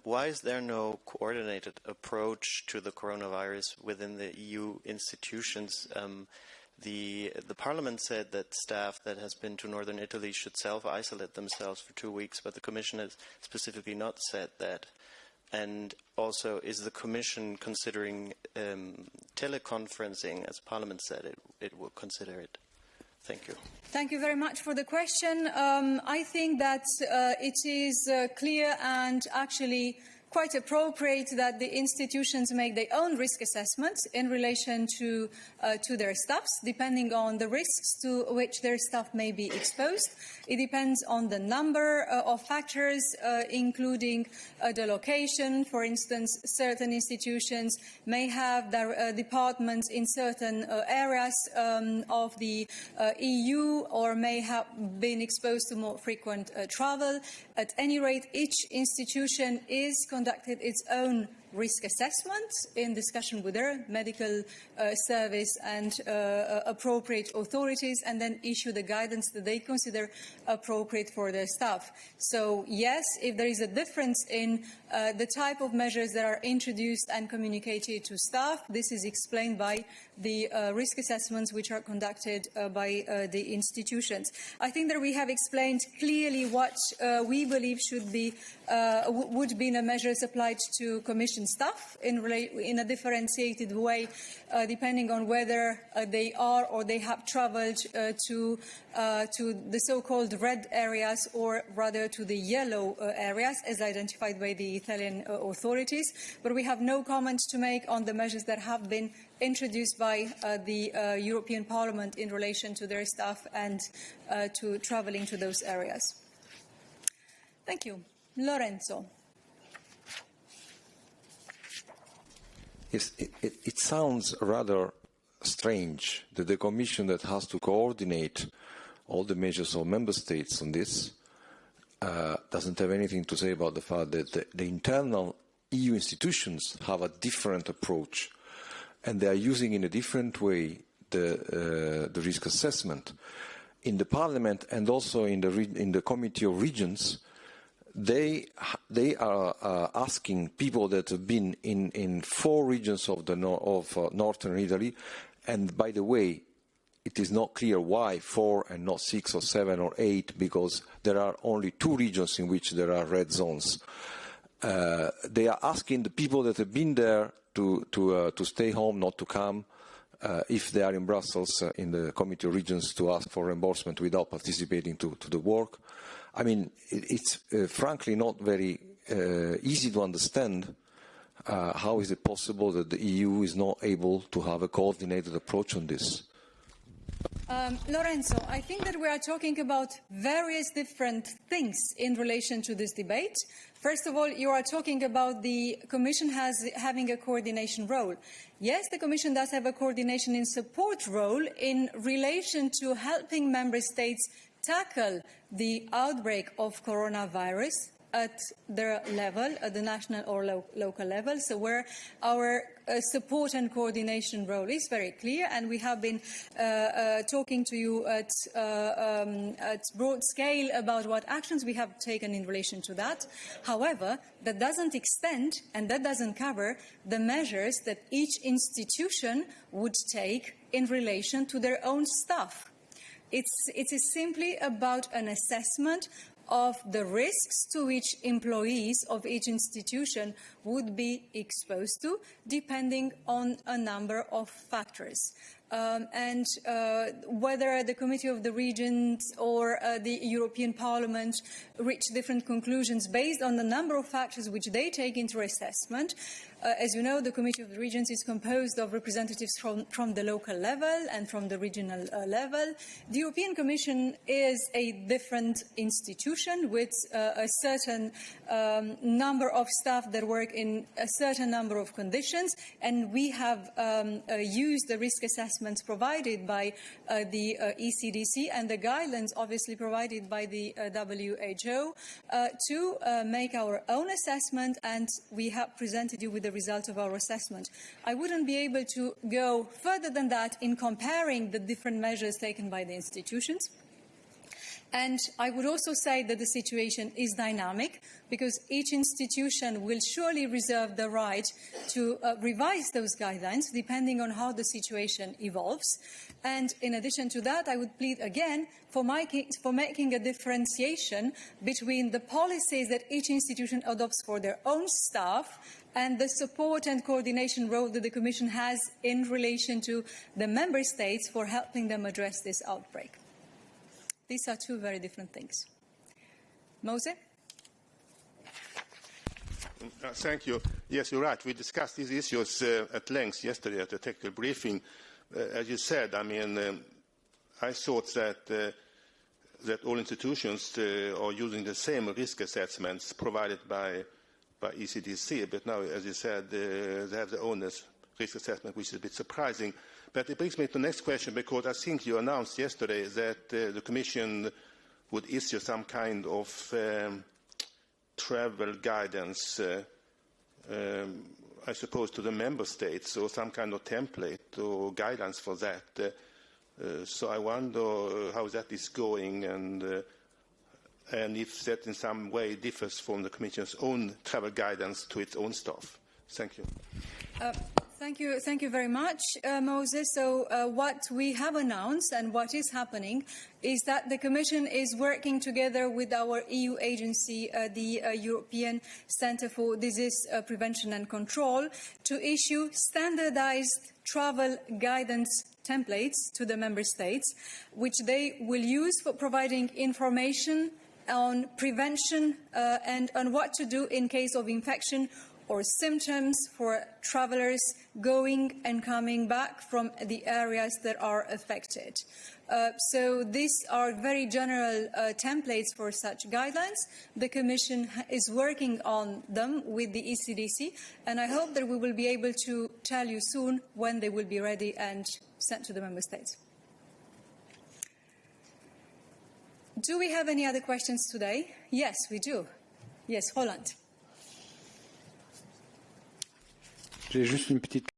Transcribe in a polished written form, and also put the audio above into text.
Why is there no coordinated approach to the coronavirus within the EU institutions? The Parliament said that staff that has been to northern Italy should self-isolate themselves for 2 weeks, but the Commission has specifically not said that. And also, is the Commission considering teleconferencing, as Parliament said it will consider it? Thank you. Thank you very much for the question. I think that it is clear and actually quite appropriate that the institutions make their own risk assessments in relation to their staffs, depending on the risks to which their staff may be exposed. It depends on the number of factors, including the location. For instance, certain institutions may have their departments in certain areas of the EU, or may have been exposed to more frequent travel. At any rate, each institution is conducted its own risk assessment in discussion with their medical service and appropriate authorities, and then issue the guidance that they consider appropriate for their staff. So yes, if there is a difference in the type of measures that are introduced and communicated to staff, this is explained by the risk assessments which are conducted by the institutions. I think that we have explained clearly what we believe should be would be the measures applied to Commission staff in a differentiated way, depending on whether they are or they have travelled to the so-called red areas, or rather to the yellow areas, as identified by the Italian authorities. But we have no comments to make on the measures that have been introduced by the European Parliament in relation to their staff and to travelling to those areas. Thank you. Lorenzo. Yes, it sounds rather strange that the Commission that has to coordinate all the measures of member states on this doesn't have anything to say about the fact that the internal EU institutions have a different approach, and they are using in a different way the risk assessment. In the Parliament and also in the Committee of Regions, they are asking people that have been in 4 regions of northern Italy, and by the way, it is not clear why 4 and not 6 or 7 or 8, because there are only 2 regions in which there are red zones. They are asking the people that have been there to stay home, not to come, if they are in Brussels in the Committee of Regions, to ask for reimbursement without participating to the work. I mean, it's frankly not very easy to understand how is it possible that the EU is not able to have a coordinated approach on this. Lorenzo, I think that we are talking about various different things in relation to this debate. First of all, you are talking about the Commission having a coordination role. Yes, the Commission does have a coordination and support role in relation to helping Member States tackle the outbreak of coronavirus at their level, at the national or local level. So where our support and coordination role is very clear, and we have been talking to you at broad scale about what actions we have taken in relation to that. However, that doesn't extend and that doesn't cover the measures that each institution would take in relation to their own staff. It is simply about an assessment of the risks to which employees of each institution would be exposed to, depending on a number of factors. And whether the Committee of the Regions or the European Parliament reach different conclusions based on the number of factors which they take into assessment. As you know, the Committee of the Regions is composed of representatives from the local level and from the regional level. The European Commission is a different institution with a certain number of staff that work in a certain number of conditions, and we have used the risk assessments provided by the ECDC and the guidelines obviously provided by the WHO to make our own assessment, and we have presented you with the result of our assessment. I wouldn't be able to go further than that in comparing the different measures taken by the institutions. And I would also say that the situation is dynamic, because each institution will surely reserve the right to revise those guidelines depending on how the situation evolves. And in addition to that, I would plead again for making a differentiation between the policies that each institution adopts for their own staff and the support and coordination role that the Commission has in relation to the Member States for helping them address this outbreak. These are two very different things. Mose? Thank you. Yes, you're right. We discussed these issues at length yesterday at the technical briefing. As you said, I mean, I thought that all institutions are using the same risk assessments provided by ECDC, but now, as you said, they have their own risk assessment, which is a bit surprising. But it brings me to the next question, because I think you announced yesterday that the Commission would issue some kind of travel guidance, I suppose, to the Member States, or some kind of template or guidance for that. So I wonder how that is going, and if that in some way differs from the Commission's own travel guidance to its own staff. Thank you. Thank you very much, Moses. So what we have announced and what is happening is that the Commission is working together with our EU agency, the European Centre for Disease Prevention and Control, to issue standardized travel guidance templates to the Member States, which they will use for providing information on prevention and on what to do in case of infection or symptoms for travellers going and coming back from the areas that are affected. So these are very general templates for such guidelines. The Commission is working on them with the ECDC, and I hope that we will be able to tell you soon when they will be ready and sent to the Member States. Do we have any other questions today? Yes, we do. Yes, Holland. J'ai juste une petite